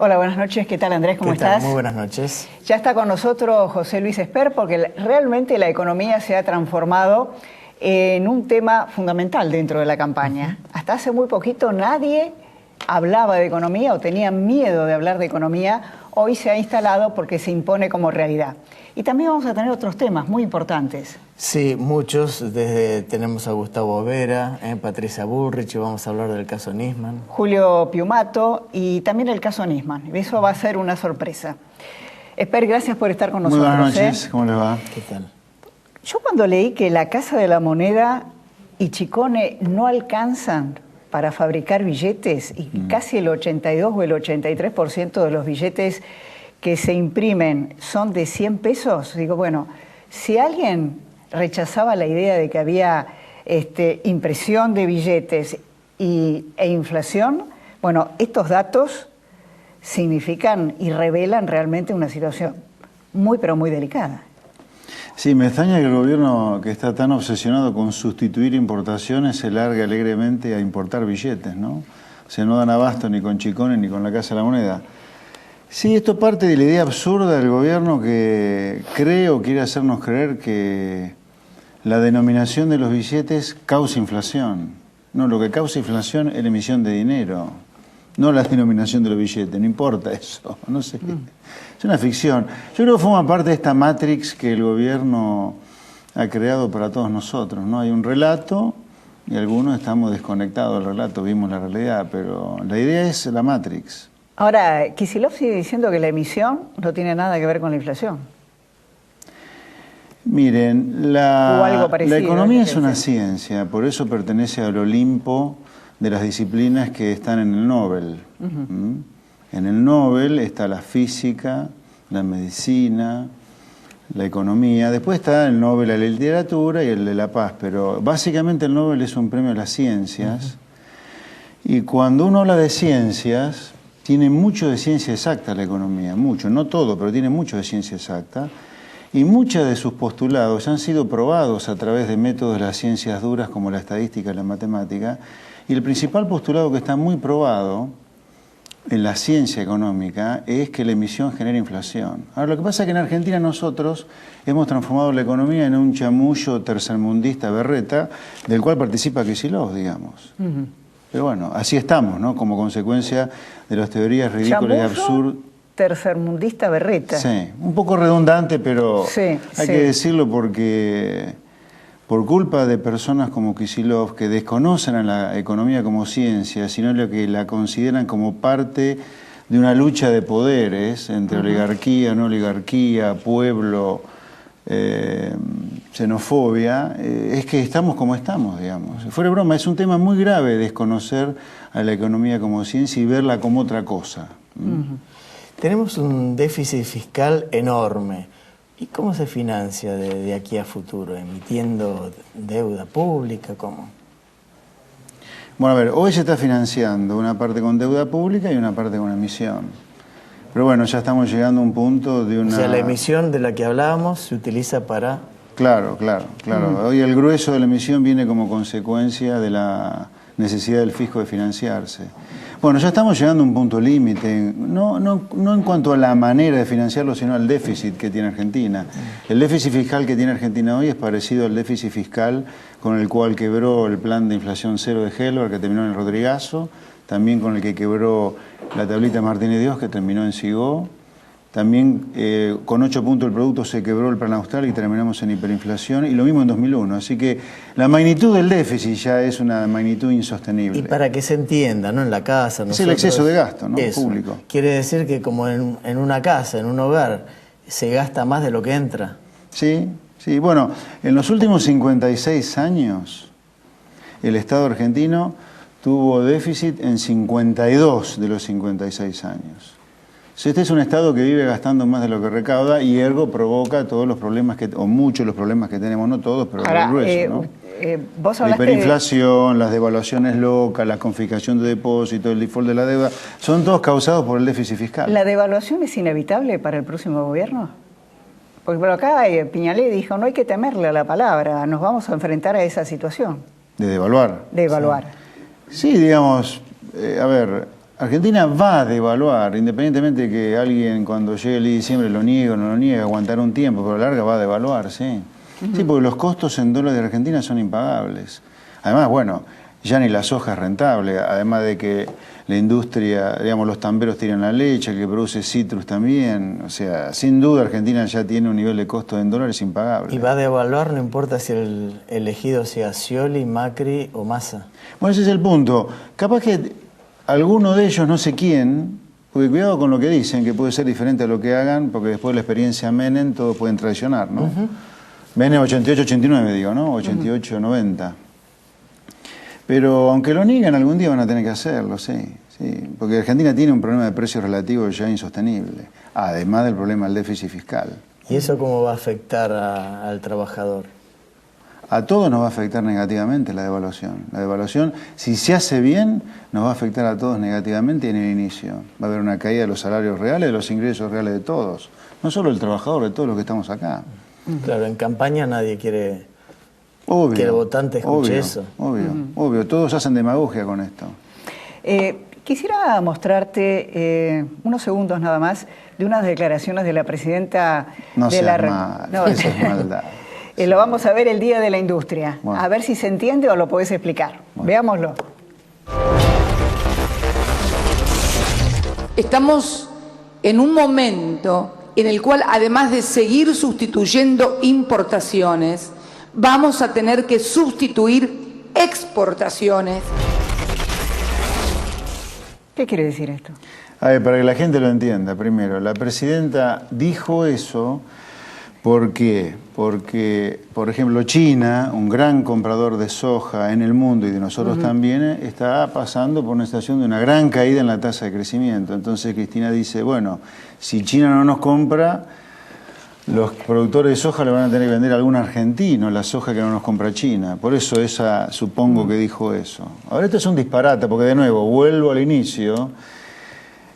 Hola, buenas noches. ¿Qué tal, Andrés? ¿Cómo estás? Muy buenas noches. Ya está con nosotros José Luis Esper, porque realmente la economía se ha transformado en un tema fundamental dentro de la campaña. Hasta hace muy poquito nadie hablaba de economía o tenía miedo de hablar de economía. Hoy se ha instalado porque se impone como realidad. Y también vamos a tener otros temas muy importantes. Sí, muchos. Tenemos a Gustavo Vera, Patricia Bullrich, y vamos a hablar del caso Nisman. Julio Piumato y también el caso Nisman. Eso va a ser una sorpresa. Esper, gracias por estar con nosotros. Muy buenas noches, ¿cómo les va? ¿Qué tal? Yo cuando leí que la Casa de la Moneda y Chicone no alcanzan para fabricar billetes y casi el 82 o el 83% de los billetes que se imprimen son de 100 pesos, digo, bueno, si alguien rechazaba la idea de que había impresión de billetes e inflación, bueno, estos datos significan y revelan realmente una situación muy, pero muy delicada. Sí, me extraña que el gobierno, que está tan obsesionado con sustituir importaciones, se largue alegremente a importar billetes, ¿no? O sea, no dan abasto ni con Chicone ni con la Casa de la Moneda. Sí, esto parte de la idea absurda del gobierno que cree o quiere hacernos creer que la denominación de los billetes causa inflación. No, lo que causa inflación es la emisión de dinero, no la denominación de los billetes, no importa eso, no sé. Es una ficción. Yo creo que forma parte de esta matrix que el gobierno ha creado para todos nosotros, ¿no? Hay un relato y algunos estamos desconectados del relato, vimos la realidad, pero la idea es la matrix. Ahora, Kicillof sigue diciendo que la emisión no tiene nada que ver con la inflación. Miren, O algo parecido, la economía es una ciencia, por eso pertenece al Olimpo de las disciplinas que están en el Nobel. En el Nobel está la física, la medicina, la economía. Después está el Nobel de la literatura y el de la paz, pero básicamente el Nobel es un premio a las ciencias. Y cuando uno habla de ciencias, tiene mucho de ciencia exacta la economía, mucho, no todo, pero tiene mucho de ciencia exacta. Y muchos de sus postulados han sido probados a través de métodos de las ciencias duras como la estadística y la matemática. Y el principal postulado que está muy probado en la ciencia económica es que la emisión genera inflación. Ahora, lo que pasa es que en Argentina nosotros hemos transformado la economía en un chamullo tercermundista berreta, del cual participa Kicillof, digamos. Pero bueno, así estamos, ¿no? Como consecuencia de las teorías ridículas y absurdas. Tercermundista berreta. Sí, un poco redundante, pero hay que decirlo porque por culpa de personas como Kicillof que desconocen a la economía como ciencia, sino lo que la consideran como parte de una lucha de poderes entre oligarquía, no oligarquía, pueblo, xenofobia, es que estamos como estamos, digamos. Fuera de broma, es un tema muy grave desconocer a la economía como ciencia y verla como otra cosa. Tenemos un déficit fiscal enorme. ¿Y cómo se financia de aquí a futuro? ¿Emitiendo deuda pública? ¿Cómo? Bueno, a ver, hoy se está financiando una parte con deuda pública y una parte con emisión. Pero bueno, ya estamos llegando a un punto de una... O sea, la emisión de la que hablábamos se utiliza para... Claro. Hoy el grueso de la emisión viene como consecuencia de la necesidad del fisco de financiarse. Bueno, ya estamos llegando a un punto límite, no en cuanto a la manera de financiarlo, sino al déficit que tiene Argentina. El déficit fiscal que tiene Argentina hoy es parecido al déficit fiscal con el cual quebró el plan de inflación cero de Helber, que terminó en el Rodrigazo, también con el que quebró la tablita Martínez Dios, que terminó en Sigó. También con 8 puntos del producto se quebró el plan austral y terminamos en hiperinflación, y lo mismo en 2001. Así que la magnitud del déficit ya es una magnitud insostenible. Y para que se entienda, ¿no? En la casa... Es el exceso de gasto, ¿no? Público. Quiere decir que como en una casa, en un hogar, se gasta más de lo que entra. Sí. Bueno, en los últimos 56 años, el Estado argentino tuvo déficit en 52 de los 56 años. Este es un Estado que vive gastando más de lo que recauda y ergo provoca todos los problemas o muchos de los problemas que tenemos, no todos, pero el grueso, ¿no? Vos la hiperinflación, las devaluaciones locas, la confiscación de depósitos, el default de la deuda, son todos causados por el déficit fiscal. ¿La devaluación es inevitable para el próximo gobierno? Porque por acá Piñalé dijo, no hay que temerle a la palabra, nos vamos a enfrentar a esa situación. De devaluar. De evaluar. Sí, digamos, a ver, Argentina va a devaluar, independientemente de que alguien cuando llegue el diciembre lo niegue o no lo niegue, aguantará un tiempo, pero a la larga va a devaluar, sí. Sí, porque los costos en dólares de Argentina son impagables. Además, bueno, ya ni la soja es rentable, además de que la industria, digamos, los tamberos tiran la leche, el que produce citrus también. O sea, sin duda Argentina ya tiene un nivel de costo en dólares impagable. Y va a devaluar, no importa si el elegido sea Scioli, Macri o Massa. Bueno, ese es el punto. Capaz que alguno de ellos, no sé quién, porque cuidado con lo que dicen, que puede ser diferente a lo que hagan, porque después de la experiencia Menem todos pueden traicionar, ¿no? Menem 88-89, digo, ¿no? 88-90. Pero aunque lo niegan, algún día van a tener que hacerlo, sí. Porque Argentina tiene un problema de precios relativos ya insostenible, además del problema del déficit fiscal. ¿Y eso cómo va a afectar al trabajador? A todos nos va a afectar negativamente la devaluación. La devaluación, si se hace bien, nos va a afectar a todos negativamente en el inicio. Va a haber una caída de los salarios reales, de los ingresos reales de todos. No solo del trabajador, de todos los que estamos acá. Claro, en campaña nadie quiere que el votante escuche eso. Obvio. Todos hacen demagogia con esto. Quisiera mostrarte unos segundos nada más de unas declaraciones de la presidenta de la... No, eso es maldad. Lo vamos a ver el Día de la Industria. Bueno. A ver si se entiende o lo podés explicar. Bueno. Veámoslo. Estamos en un momento en el cual, además de seguir sustituyendo importaciones, vamos a tener que sustituir exportaciones. ¿Qué quiere decir esto? A ver, para que la gente lo entienda, primero, la presidenta dijo eso porque, por ejemplo, China, un gran comprador de soja en el mundo y de nosotros también, está pasando por una situación de una gran caída en la tasa de crecimiento. Entonces Cristina dice, bueno, si China no nos compra, los productores de soja le van a tener que vender a algún argentino la soja que no nos compra China. Por eso esa, supongo que dijo eso. Ahora esto es un disparate, porque de nuevo, vuelvo al inicio.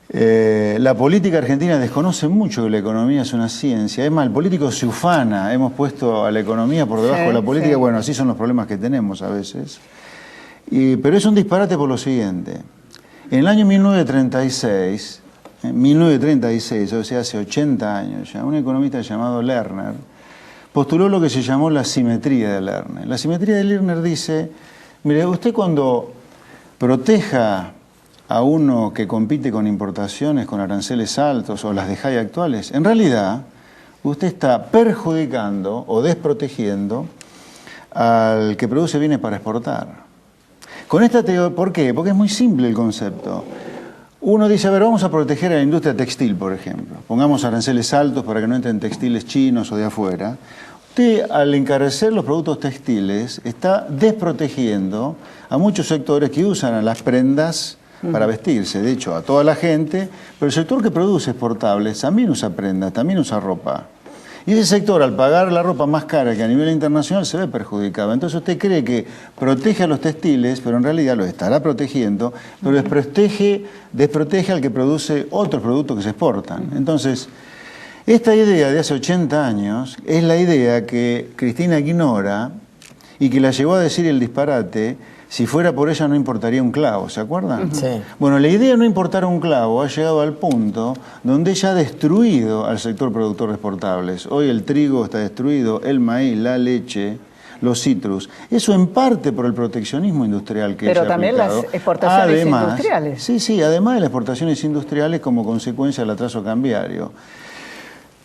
La política argentina desconoce mucho que la economía es una ciencia. Es más, el político se ufana. Hemos puesto a la economía por debajo de la política. Sí. Bueno, así son los problemas que tenemos a veces. Pero es un disparate por lo siguiente. En el año 1936... 1936, o sea, hace 80 años ya, un economista llamado Lerner postuló lo que se llamó la simetría de Lerner. La simetría de Lerner dice, mire, usted cuando proteja a uno que compite con importaciones, con aranceles altos o las de high actuales, en realidad usted está perjudicando o desprotegiendo al que produce bienes para exportar. Con esta teoría, ¿por qué? Porque es muy simple el concepto. Uno dice, a ver, vamos a proteger a la industria textil, por ejemplo. Pongamos aranceles altos para que no entren textiles chinos o de afuera. Usted, al encarecer los productos textiles, está desprotegiendo a muchos sectores que usan las prendas para vestirse. De hecho, a toda la gente, pero el sector que produce exportables también usa prendas, también usa ropa. Y ese sector, al pagar la ropa más cara que a nivel internacional, se ve perjudicado. Entonces usted cree que protege a los textiles, pero en realidad los estará protegiendo, pero desprotege al que produce otros productos que se exportan. Entonces, esta idea de hace 80 años es la idea que Cristina ignora y que la llevó a decir el disparate. Si fuera por ella no importaría un clavo, ¿se acuerdan? Sí. Bueno, la idea de no importar un clavo ha llegado al punto donde ella ha destruido al sector productor de exportables. Hoy el trigo está destruido, el maíz, la leche, los citrus. Eso en parte por el proteccionismo industrial que ella ha aplicado. Pero también las exportaciones industriales. Sí, además de las exportaciones industriales como consecuencia del atraso cambiario.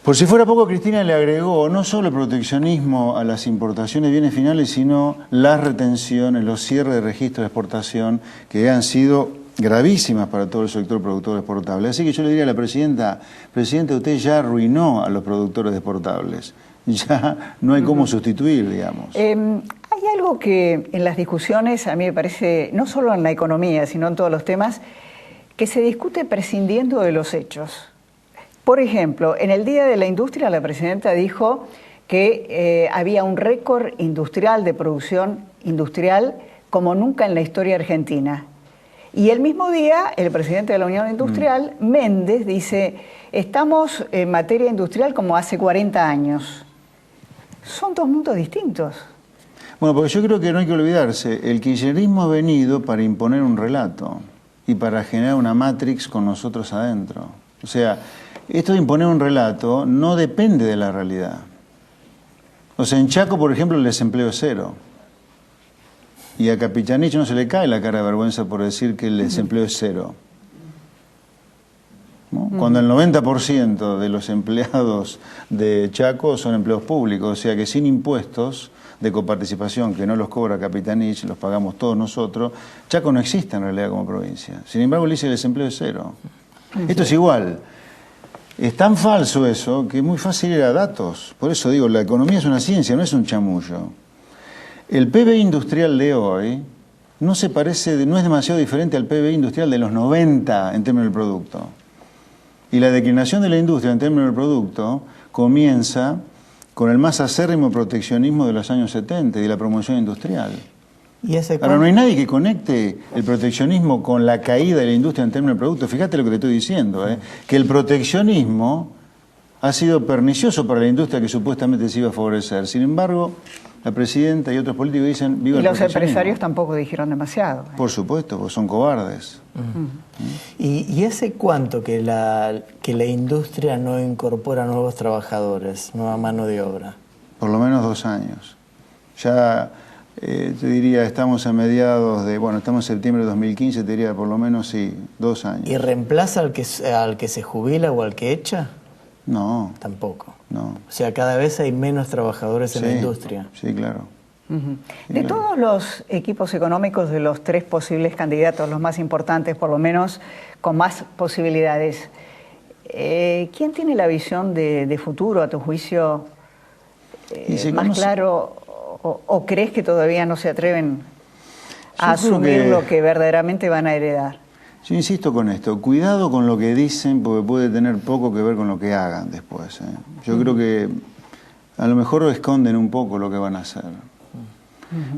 Por si fuera poco, Cristina le agregó no solo el proteccionismo a las importaciones de bienes finales, sino las retenciones, los cierres de registro de exportación, que han sido gravísimas para todo el sector productor de exportables. Así que yo le diría a la presidenta, usted ya arruinó a los productores de exportables. Ya no hay cómo sustituir, digamos. Hay algo que en las discusiones, a mí me parece, no solo en la economía, sino en todos los temas, que se discute prescindiendo de los hechos. Por ejemplo, en el Día de la Industria la presidenta dijo que había un récord industrial de producción industrial como nunca en la historia argentina. Y el mismo día, el presidente de la Unión Industrial, Méndez, dice, estamos en materia industrial como hace 40 años. Son dos mundos distintos. Bueno, porque yo creo que no hay que olvidarse, el kirchnerismo ha venido para imponer un relato. y para generar una matrix con nosotros adentro. O sea, esto de imponer un relato no depende de la realidad. O sea, en Chaco, por ejemplo, el desempleo es cero. Y a Capichanich no se le cae la cara de vergüenza por decir que el desempleo es cero, ¿no? Cuando el 90% de los empleados de Chaco son empleados públicos, o sea que sin impuestos de coparticipación, que no los cobra Capitanich, los pagamos todos nosotros, Chaco no existe en realidad como provincia. Sin embargo, le dice el desempleo es cero. Esto es igual. Es tan falso eso que es muy fácil ir a datos. Por eso digo, la economía es una ciencia, no es un chamullo. El PBI industrial de hoy no se parece, no es demasiado diferente al PBI industrial de los 90 en términos del producto. Y la declinación de la industria en términos del producto comienza con el más acérrimo proteccionismo de los años 70 y de la promoción industrial. ¿Y ese Ahora, no hay nadie que conecte el proteccionismo con la caída de la industria en términos del producto. Fíjate lo que te estoy diciendo, que el proteccionismo ha sido pernicioso para la industria que supuestamente se iba a favorecer. Sin embargo, la presidenta y otros políticos dicen viva el Y los proteccionismo. empresarios tampoco dijeron demasiado. Por supuesto, porque son cobardes. ¿Y hace cuánto que la industria no incorpora nuevos trabajadores, nueva mano de obra? Por lo menos 2 años. Ya, te diría, estamos a mediados de, bueno, estamos en septiembre de 2015, te diría por lo menos, sí, 2 años. ¿Y reemplaza al que se jubila o al que echa? No, Tampoco. no. O sea, cada vez hay menos trabajadores en la Sí, industria. Sí, claro. De todos los equipos económicos de los 3 posibles candidatos, los más importantes, por lo menos con más posibilidades, ¿quién tiene la visión de futuro, a tu juicio, más claro? ¿O crees que todavía no se atreven a asumir lo que verdaderamente van a heredar? Yo insisto con esto, cuidado con lo que dicen porque puede tener poco que ver con lo que hagan después. Yo creo que a lo mejor esconden un poco lo que van a hacer.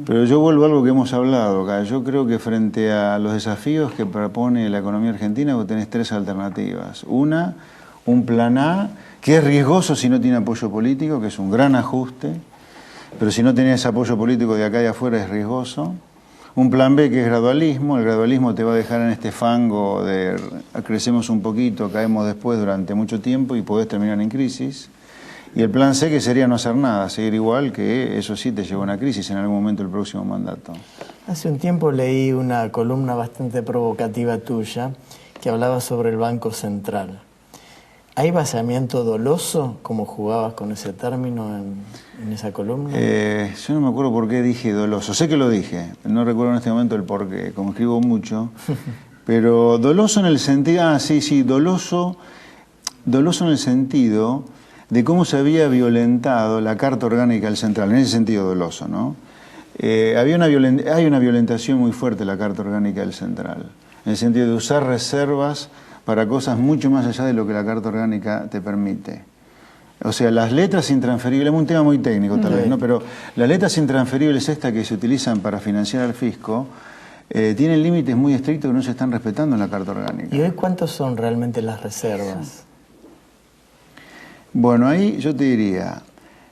Pero yo vuelvo a algo que hemos hablado acá. Yo creo que frente a los desafíos que propone la economía argentina, vos tenés 3 alternativas. Una, un plan A, que es riesgoso si no tiene apoyo político, que es un gran ajuste, pero si no tenés apoyo político de acá y afuera es riesgoso. Un plan B, que es gradualismo. El gradualismo te va a dejar en este fango de crecemos un poquito, caemos después durante mucho tiempo y podés terminar en crisis. Y el plan C, que sería no hacer nada, seguir igual, que eso sí te lleva a una crisis en algún momento del próximo mandato. Hace un tiempo leí una columna bastante provocativa tuya que hablaba sobre el Banco Central. ¿Hay vaciamiento doloso, como jugabas con ese término en esa columna? Yo no me acuerdo por qué dije doloso. Sé que lo dije, no recuerdo en este momento el por qué, como escribo mucho. Pero doloso en el sentido... doloso en el sentido de cómo se había violentado la Carta Orgánica del Central, en ese sentido doloso, ¿no? Hay una violentación muy fuerte de la Carta Orgánica del Central, en el sentido de usar reservas para cosas mucho más allá de lo que la Carta Orgánica te permite. O sea, las letras intransferibles, es un tema muy técnico tal vez, ¿no? Pero las letras intransferibles estas que se utilizan para financiar al fisco tienen límites muy estrictos que no se están respetando en la Carta Orgánica. ¿Y hoy cuántos son realmente las reservas? Bueno, ahí yo te diría,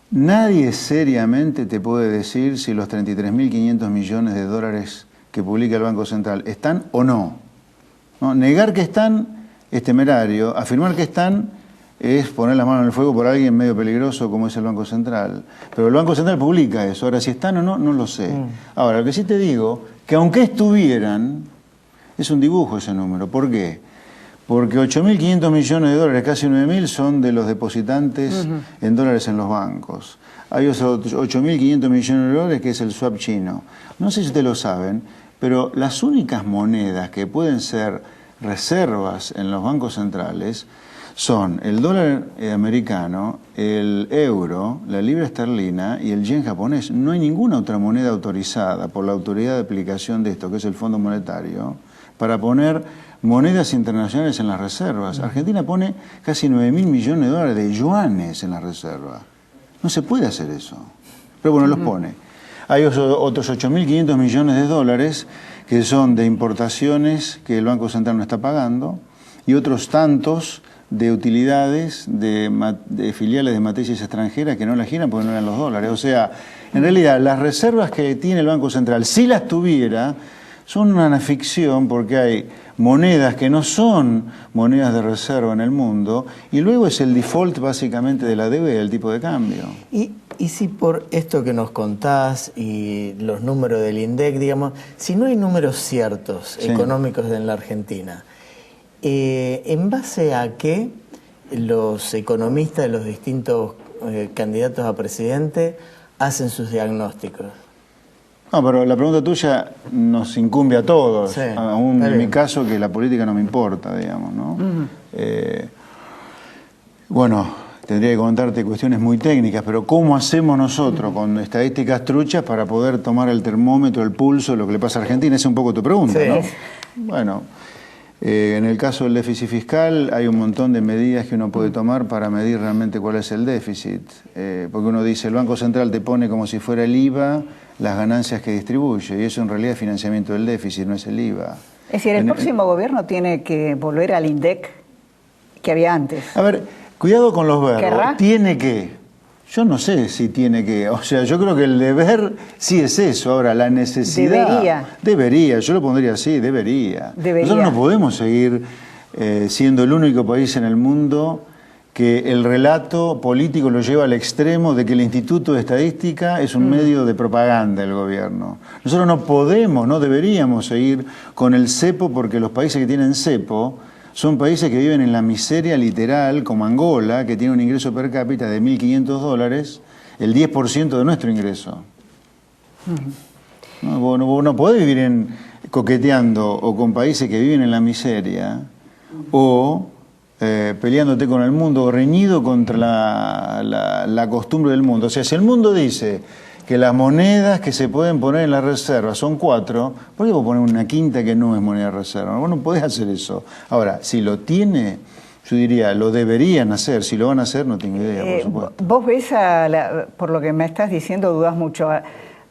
nadie seriamente te puede decir si los 33.500 millones de dólares que publica el Banco Central están o no. ¿No? Negar que están es temerario, afirmar que están es poner las manos en el fuego por alguien medio peligroso como es el Banco Central. Pero el Banco Central publica eso, ahora si están o no, no lo sé. Ahora, lo que sí te digo, que aunque estuvieran, es un dibujo ese número. ¿Por qué? Porque 8.500 millones de dólares, casi 9.000, son de los depositantes en dólares en los bancos. Hay otros 8.500 millones de dólares que es el swap chino. No sé si ustedes lo saben, pero las únicas monedas que pueden ser reservas en los bancos centrales son el dólar americano, el euro, la libra esterlina y el yen japonés. No hay ninguna otra moneda autorizada por la autoridad de aplicación de esto, que es el Fondo Monetario, para poner monedas internacionales en las reservas. Argentina pone casi 9.000 millones de dólares de yuanes en la reserva. No se puede hacer eso. Pero bueno, los pone. Hay otros 8.500 millones de dólares que son de importaciones que el Banco Central no está pagando y otros tantos de utilidades de filiales de matrices extranjeras que no las giran porque no eran los dólares. O sea, en realidad las reservas que tiene el Banco Central, si las tuviera, son una ficción porque hay monedas que no son monedas de reserva en el mundo y luego es el default básicamente de la deuda y del tipo de cambio. Y si por esto que nos contás y los números del INDEC, digamos, si no hay números ciertos económicos en la Argentina, ¿en base a qué los economistas de los distintos candidatos a presidente hacen sus diagnósticos? No, pero la pregunta tuya nos incumbe a todos, Sí, aún en mi caso que la política no me importa, digamos, ¿no? Bueno, tendría que contarte cuestiones muy técnicas, pero ¿cómo hacemos nosotros con estadísticas truchas para poder tomar el termómetro, el pulso, lo que le pasa a Argentina? Esa es un poco tu pregunta, Sí. ¿no? Bueno, en el caso del déficit fiscal hay un montón de medidas que uno puede tomar para medir realmente cuál es el déficit. Porque uno dice, el Banco Central te pone como si fuera el IVA las ganancias que distribuye, y eso en realidad es financiamiento del déficit, no es el IVA. Es decir, el próximo gobierno tiene que volver al INDEC que había antes. A ver, cuidado con los verbos. ¿Querrá? Tiene que. Yo no sé si tiene que. O sea, yo creo que el deber sí es eso. Ahora, la necesidad. Debería. Debería. Yo lo pondría así, debería. Debería. Nosotros no podemos seguir siendo el único país en el mundo que el relato político lo lleva al extremo de que el Instituto de Estadística es un medio de propaganda del gobierno. Nosotros no podemos, no deberíamos seguir con el cepo, porque los países que tienen cepo son países que viven en la miseria literal, como Angola, que tiene un ingreso per cápita de $1.500, el 10% de nuestro ingreso. No, vos no podés vivir coqueteando o con países que viven en la miseria o peleándote con el mundo, o reñido contra la costumbre del mundo. O sea, si el mundo dice que las monedas que se pueden poner en la reserva son 4, ¿por qué vos poner una quinta que no es moneda de reserva? Vos no podés hacer eso. Ahora, si lo tiene, yo diría, lo deberían hacer. Si lo van a hacer, no tengo idea, por supuesto. Vos ves, por lo que me estás diciendo, dudas mucho.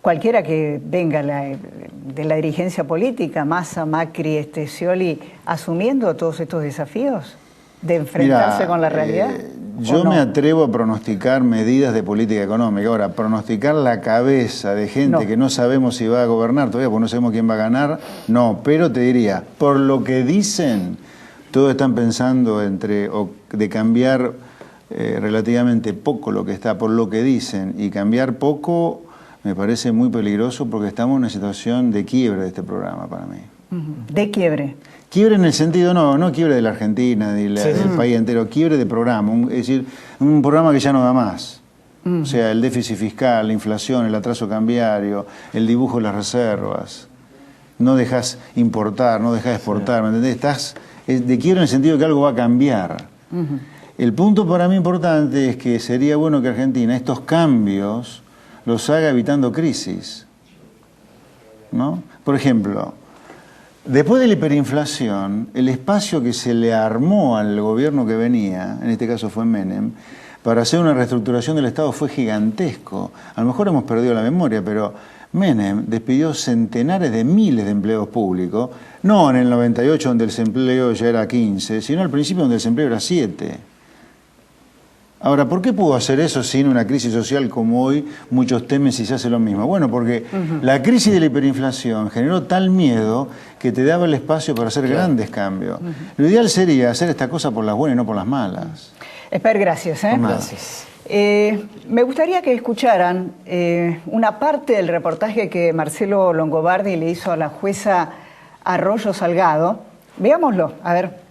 Cualquiera que venga de la dirigencia política, Massa, Macri, Scioli, asumiendo todos estos desafíos de enfrentarse con la realidad. Yo me atrevo a pronosticar medidas de política económica. Ahora, pronosticar la cabeza de gente que no sabemos si va a gobernar todavía, porque no sabemos quién va a ganar, no. Pero te diría, por lo que dicen, todos están pensando de cambiar relativamente poco lo que está, por lo que dicen, y cambiar poco me parece muy peligroso porque estamos en una situación de quiebre de este programa para mí. De quiebre. Quiebre en el sentido, no quiebre de la Argentina, del país entero, quiebre de programa, es decir, un programa que ya no da más. O sea, el déficit fiscal, la inflación, el atraso cambiario, el dibujo de las reservas. No dejas importar, no dejas exportar, ¿me entendés? Estás de quiebre en el sentido de que algo va a cambiar. El punto para mí importante es que sería bueno que Argentina estos cambios los haga evitando crisis, ¿no? Por ejemplo, después de la hiperinflación, el espacio que se le armó al gobierno que venía, en este caso fue Menem, para hacer una reestructuración del Estado fue gigantesco. A lo mejor hemos perdido la memoria, pero Menem despidió centenares de miles de empleados públicos, no en el 98 donde el desempleo ya era 15, sino al principio donde el desempleo era 7. Ahora, ¿por qué pudo hacer eso sin una crisis social como hoy muchos temen si se hace lo mismo? Bueno, porque la crisis de la hiperinflación generó tal miedo que te daba el espacio para hacer grandes cambios. Lo ideal sería hacer esta cosa por las buenas y no por las malas. Esper, gracias. Gracias. Me gustaría que escucharan una parte del reportaje que Marcelo Longobardi le hizo a la jueza Arroyo Salgado. Veámoslo, a ver.